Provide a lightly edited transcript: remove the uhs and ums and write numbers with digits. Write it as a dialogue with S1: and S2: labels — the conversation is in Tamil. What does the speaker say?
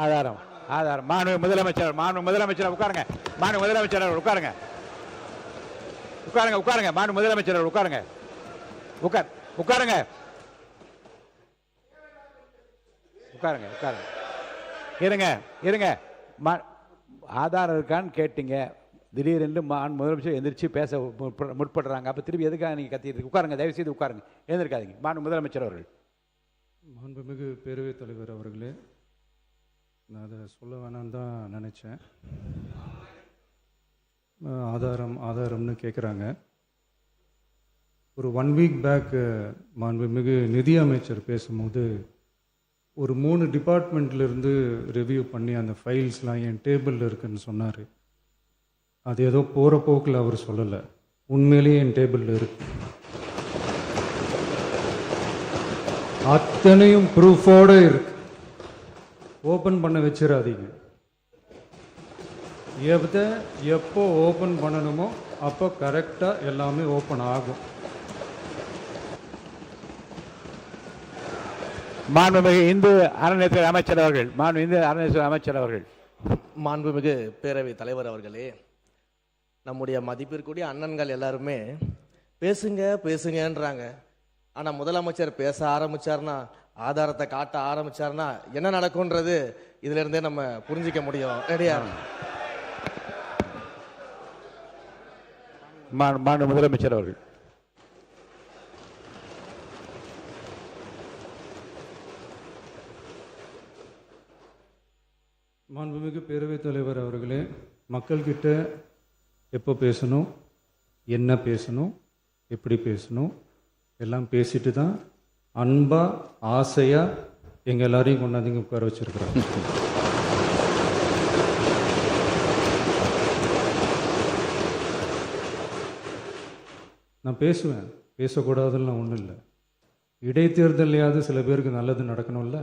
S1: ஆதாரம் ஆதாரம். மாண்பு முதலமைச்சர் உட்காருங்க. மாண்பு முதலமைச்சர் அவர்கள் உட்காருங்க. உட்காருங்க. மாண்பு முதலமைச்சர் அவர்கள் உட்காருங்க. உட்காருங்க. இருங்க. ஆதாரம் இருக்கான்னு கேட்டீங்க. திடீரென்று முதலமைச்சர் எந்திரிச்சு பேச முற்படுறாங்க. அப்ப திருப்பி எதுக்காக நீங்க கத்திட்டு? உட்காருங்க, தயவு செய்து உட்காருங்க, எழுந்திருக்காதீங்க. மாண்பு முதலமைச்சர் அவர்கள்.
S2: மாண்புமிகு பேரவைத் தலைவர் அவர்களே, நான் அதை சொல்ல வேணான்னு தான் நினச்சேன். ஆதாரம்னு கேட்குறாங்க. ஒரு 1 வீக் பேக் மாண்புமிகு நிதி அமைச்சர் பேசும்போது ஒரு 3 டிபார்ட்மெண்ட்லேருந்து ரிவ்யூ பண்ணி அந்த ஃபைல்ஸ்லாம் என் டேபிளில் இருக்குன்னு சொன்னார். அது ஏதோ போகிற போக்கில் அவர் சொல்லலை, உண்மையிலேயே என் டேபிளில் இருக்கு. அத்தனையும் ப்ரூஃபோடு இருக்கு. ஓப்பன் பண்ண வச்சிடாதீங்க. எப்போ ஓப்பன் பண்ணணுமோ அப்போ கரெக்டாக எல்லாமே ஓப்பன் ஆகும்.
S1: மாண்புமிகு இந்து அறநிலையத்துறை அமைச்சர் அவர்கள்.
S3: மாண்புமிகு பேரவை தலைவர் அவர்களே, நம்முடைய மதிப்பிற்குரிய அண்ணன்கள் எல்லாருமே பேசுங்கன்றாங்க. ஆனால் முதலமைச்சர் பேச ஆரம்பிச்சார்னா, ஆதாரத்தை காட்ட ஆரம்பிச்சார்னா என்ன நடக்கும்ன்றது இதுல இருந்தே நம்ம புரிஞ்சிக்க முடியும். ரெடியா?
S1: மாண்பு முதலமைச்சர் அவர்கள்.
S2: மாண்புமிகு பேரவைத் தலைவர் அவர்களே, மக்கள்கிட்ட எப்போ பேசணும், என்ன பேசணும், எப்படி பேசணும் எல்லாம் பேசிட்டு தான் அன்பா ஆசையா எங்க எல்லாரையும் கொண்டாந்து உட்கார வச்சிருக்கிறாங்க. நான் பேசுவேன், பேசக்கூடாதுன்னு ஒன்றும் இல்லை. இடைத்தேர்தலையாவது சில பேருக்கு நல்லது நடக்கணும்ல.